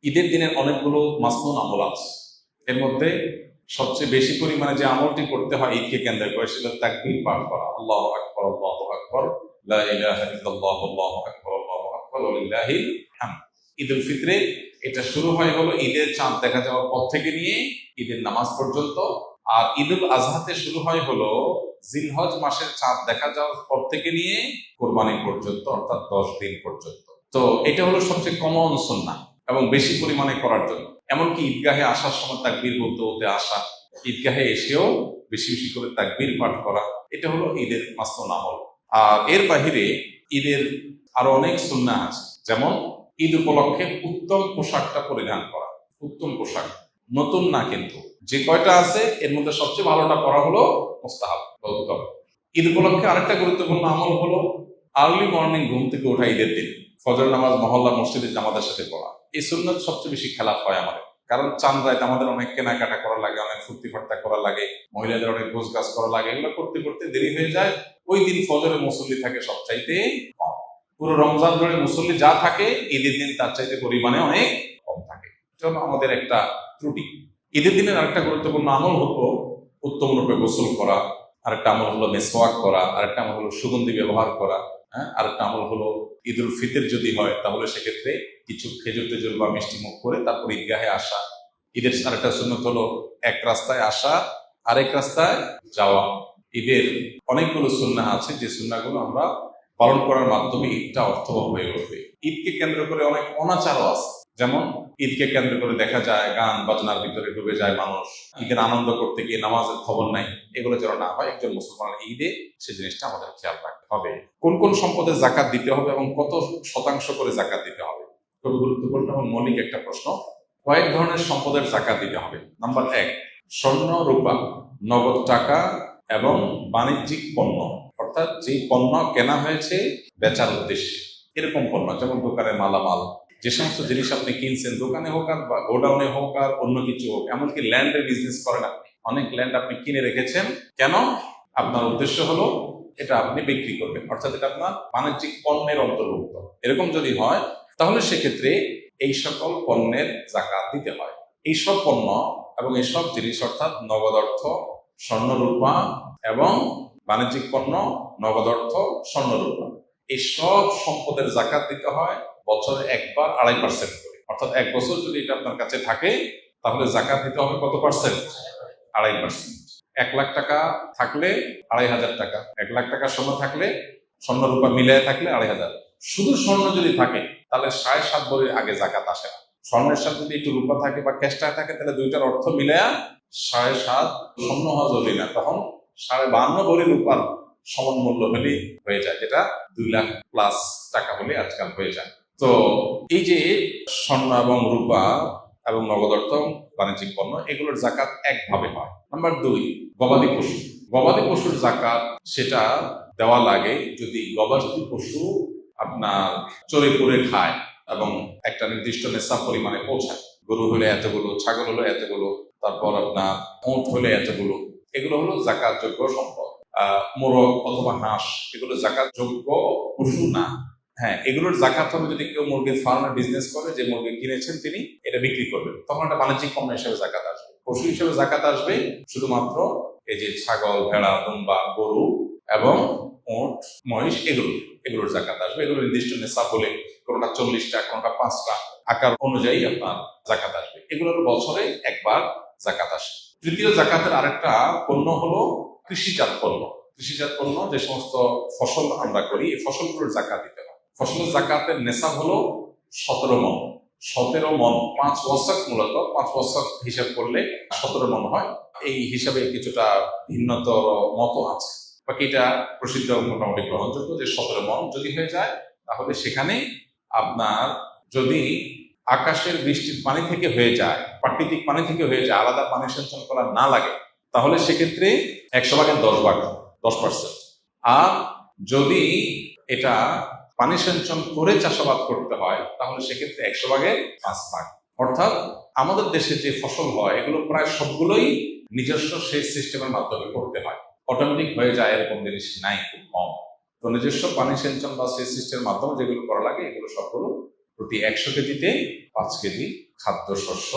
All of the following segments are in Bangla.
ঈদের দিনের অনেকগুলো মাসনুন আমল আছে। এর মধ্যে সবচেয়ে বেশি পরিমাণে যে আমলটি করতে হয় ঈদকে কেন্দ্র করে সেটা তাকবীর পাঠ করা, আল্লাহু আকবার আল্লাহু আকবার, লা ইলাহা ইল্লাল্লাহ আল্লাহু আকবার আল্লাহু আকবার ওয়া লিল্লাহিল হামদ। ঈদুল ফিতরে এটা শুরু হয় হলো ঈদের চাঁদ দেখা যাওয়ার পর থেকে নিয়ে ঈদের নামাজ পর্যন্ত, আর ঈদুল আজহাতে শুরু হয় হলো জিলহজ মাসের চাঁদ দেখা যাওয়ার পর থেকে নিয়ে কোরবানি পর্যন্ত, অর্থাৎ 10 দিন পর্যন্ত। তো এটা হলো সবচেয়ে কমন সুন্নাহ এবং বেশি পরিমাণে করার জন্য। এমনকি ঈদগাহে আসার সময় তাকবীর বলতে বলতে আসা, ঈদগাহে এসেও বেশি বেশি করে তাকবীর পাঠ করা, এটা হলো ঈদের মাসনুন আমল। আর এর বাহিরে ঈদের আরো অনেক সুন্নাহ আছে, যেমন ঈদ উপলক্ষে উত্তম পোশাকটা পরিধান করা। উত্তম পোশাক, নতুন না কিন্তু, যে কয়টা আছে এর মধ্যে সবচেয়ে ভালোটা পরা হলো মুস্তাহাব বা উত্তম। ঈদ উপলক্ষে আরেকটা গুরুত্বপূর্ণ আমল হলো আর্লি মর্নিং ঘুম থেকে ওঠা ঈদের দিন, ফজর নামাজ মহল্লা মসজিদের জামাতের সাথে পড়া। এই সুন্নাত সবচেয়ে বেশি খেলাফ হয় আমাদের, কারণ চাঁদ রাত আমাদের অনেক কেনাকাটা করা লাগে, অনেক ফুর্তি ফার্তা করা লাগে, মহিলাদের অনেক গোছ গাছ করা লাগে, এগুলো করতে করতে দেরি হয়ে যায়। ওই দিন ফজরে মুসল্লি থাকে সবচাইতে কম। পুরো রমজান ধরে মুসল্লি যা থাকে ঈদের দিন তার চাইতে পরিমাণে অনেক কম থাকে। এটা হলো আমাদের একটা ত্রুটি। ঈদের দিনের আরেকটা গুরুত্বপূর্ণ আমল হলো উত্তম রূপে গোসল করা, আরেকটা আমল হলো মেসওয়াক করা, আরেকটা আমল হলো সুগন্ধি ব্যবহার করা, আরেকটা আমল হলো ঈদুল ফিতর যদি হয় তাহলে সেক্ষেত্রে কিছু খেজুর টেজুর বা মিষ্টি মুখ করে তারপর ঈদগাহে আসা। ঈদের আরেকটা সুন্নত হলো এক রাস্তায় আসা আরেক রাস্তায় যাওয়া। ঈদের অনেকগুলো সুন্নাহ আছে যে সুন্নাহগুলো আমরা পালন করার মাধ্যমে ঈদটা অর্থবহ হয়ে উঠবে। ঈদকে কেন্দ্র করে অনেক অনাচারও আছে, যেমন ঈদকে কেন্দ্র করে দেখা যায় গান বাজনার ভিতরে ডুবে যায় মানুষ, ঈদের আনন্দ করতে গিয়ে নামাজের খবর নাই। এগুলো যেন না হয়, একজন মুসলমানের ঈদে সে জিনিসটা আমাদের খেয়াল রাখতে হবে। কোন কোন সম্পদে জাকাত দিতে হবে এবং কত শতাংশ করে জাকাত দিতে হবে, খুবই গুরুত্বপূর্ণ এবং মৌলিক একটা প্রশ্ন। কয়েক ধরনের সম্পদের জাকাত দিতে হবে। নাম্বার 1, স্বর্ণ রূপা, নগদ টাকা এবং বাণিজ্যিক পণ্য, অর্থাৎ যে পণ্য কেনা হয়েছে বেচার উদ্দেশ্যে, এরকম পণ্য, যেমন দোকানের মালামাল, যে সমস্ত জিনিস আপনি কিনছেন দোকানে হোক আর বা গোডাউনে হোক আর অন্য কিছু হোক, এমনকি ল্যান্ডের বিজনেস করেন আপনি, অনেক ল্যান্ড আপনি কিনে রেখেছেন, কেন? আপনার উদ্দেশ্য হলো এটা আপনি বিক্রি করবেন, অর্থাৎ এটা আপনার বাণিজ্যিক পণ্যের অন্তর্ভুক্ত। এরকম যদি হয় তাহলে সেক্ষেত্রে এই সকল পণ্যের জাকাত দিতে হয়। এইসব পণ্য এবং এইসব জিনিস, অর্থাৎ নগদ অর্থ, স্বর্ণরূপা এবং বাণিজ্যিক পণ্য, নগদ অর্থ, স্বর্ণরূপা, এই সব সম্পদের জাকাত দিতে হয় বছরে একবার 2.5% করে। অর্থাৎ 1 বছর যদি এটা আপনার কাছে থাকে তাহলে জাকাত দিতে হবে কত পার্সেন্ট? 2.5%। 1 লাখ টাকা থাকলে 2,500 টাকা, 1 লাখ টাকা স্বর্ণ থাকলে, স্বর্ণরূপা মিলিয়ে থাকলে 2,500। শুধু স্বর্ণ যদি থাকে তাহলে 7.5 ভরির আগে জাকাত আসে না। স্বর্ণের সাথে যদি একটু রূপা থাকে বা ক্যাশ টাকা থাকে তাহলে দুইটার অর্থ মিলায়া 7.5 স্বর্ণ হওয়া জরুরি না, তখন 52.5 ভরি রূপার সমান মূল্য হলেই হয়ে যায়, যেটা 2 লাখ প্লাস টাকা হলে আজকাল হয়ে যায়। তো এই যে স্বর্ণ এবং রূপা এবং নগদ অর্থ, বাণিজ্যিক পণ্য, এগুলোর জাকাত একভাবে হয়। নাম্বার 2, গবাদি পশু। গবাদি পশুর জাকাত সেটা দেওয়া লাগে যদি গবাদি পশু আপনার চরে পড়ে খায় এবং একটা নির্দিষ্ট নেশা পরিমাণে পৌঁছায়। গরু হলে এতগুলো, ছাগল হলে এতগুলো, তারপর আপনার উট হলে এতগুলো, এগুলো হলো জাকাতযোগ্য সম্পদ। মোরগ অথবা হাঁস, এগুলো জাকাতযোগ্য পশু না। হ্যাঁ, এগুলোর জাকাত হবে যদি কেউ মুরগির ফার্মে বিজনেস করে, যে মুরগি কিনেছেন তিনি এটা বিক্রি করবেন, তখন একটা বাণিজ্যিক পণ্য হিসেবে জাকাত আসবে। পশু হিসেবে জাকাত আসবে শুধুমাত্র এই যে ছাগল, ভেড়া, দুম্বা, গরু এবং উট, মহিষ, এগুলোর জাকাত আসবে। এগুলো নির্দিষ্ট নেশাব বলে, কোনোটা 40টা, কোনোটা 5টা, আকার অনুযায়ী আপনার জাকাত আসবে। এগুলোর বছরে একবার জাকাত আসে। তৃতীয় জাকাতের আরেকটা পণ্য হলো কৃষিজাত পণ্য। কৃষিজাত পণ্য যে সমস্ত ফসল আমরা করি, এই ফসলগুলোর জাকাত দিতে হয়। ফসলের জাকাতের নেশাব হলো 17 মণ। 17 মণ, 5 ওয়াসাক, মূলত 5 ওয়াসাক হিসাব করলে 17 মণ হয়। এই হিসাবে কিছুটা ভিন্নতর মত আছে, বাকিটা প্রসিদ্ধ মোটামুটি গ্রহণযোগ্য যে 17 মণ যদি হয়ে যায় তাহলে সেখানে আপনার যদি আকাশের বৃষ্টির পানি থেকে হয়ে যায়, প্রাকৃতিক পানি থেকে হয়ে যায়, আলাদা পানি সেচন করা না লাগে, তাহলে সেক্ষেত্রে 100 ভাগের 10 ভাগ, 10%। আর যদি এটা পানি সেচন করে চাষাবাদ করতে হয় তাহলে সেক্ষেত্রে 100 ভাগের 5 ভাগ। অর্থাৎ আমাদের দেশে যে ফসল হয় এগুলো প্রায় সবগুলোই নিজস্ব সেচ সিস্টেমের মাধ্যমে করতে হয়, অটোমেটিক হয়ে যায় এরকম জিনিস নাই, খুব কম। তো নিজস্ব পানি সেচন বা সেচ সিস্টেমের মাধ্যমে যেগুলো করা লাগে এগুলো সবগুলো প্রতি 100 কেজিতে 5 কেজি খাদ্যশস্য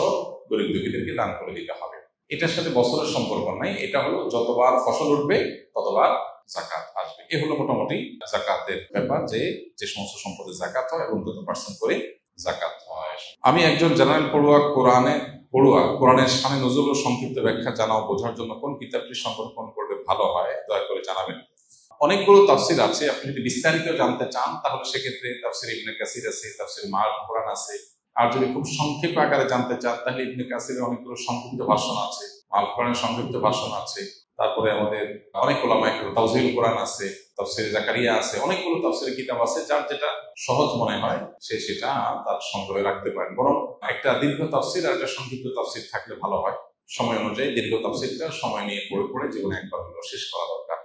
গরিব দুঃখীদেরকে দান করে দিতে হবে। এটার সাথে বছরের সম্পর্ক নাই, এটা হলো যতবার ফসল উঠবে ততবার জাকাত আসবে। এ হলো মোটামুটি জাকাতের ব্যাপার, যে যে সমস্ত সম্পদের জাকাত হয় এবং কত পার্সেন্ট করে জাকাত হয়। আমি একজন জেনারেল কোরআনের শানে নজরুল ও সংক্ষিপ্ত ব্যাখ্যা জানা ও বোঝার জন্য কোন কিতাবটি সংরক্ষণ করলে ভালো হয়, দয়া করে জানাবেন। অনেকগুলো তাফসির আছে, আপনি যদি বিস্তারিত জানতে চান তাহলে সেক্ষেত্রে তাফসির ইবনে কাসির আছে, তাফসির মাল কোরআন আছে। আর যদি খুব সংক্ষিপ্ত আকারে জানতে চান তাহলে ইবনে কাসিরের অনেকগুলো সংক্ষিপ্ত ভাষণ আছে, মাল কোরআনের সংক্ষিপ্ত ভাষণ আছে। তারপরে আমাদের অনেক ওলামায়ে কেরাম তাফসির কোরআন আছে, তাফসির জাকারিয়া আছে, অনেকগুলো তাফসিরের কিতাব আছে। যার যেটা সহজ মনে হয় সে সেটা তার সংগ্রহে রাখতে পারেন। বরং একটা দীর্ঘ তাফসির আর একটা সংক্ষিপ্ত তাফসির থাকলে ভালো হয়। সময় অনুযায়ী দীর্ঘ তাফসিরটা সময় নিয়ে পড়ে জীবনে একবার হলেও শেষ করা দরকার।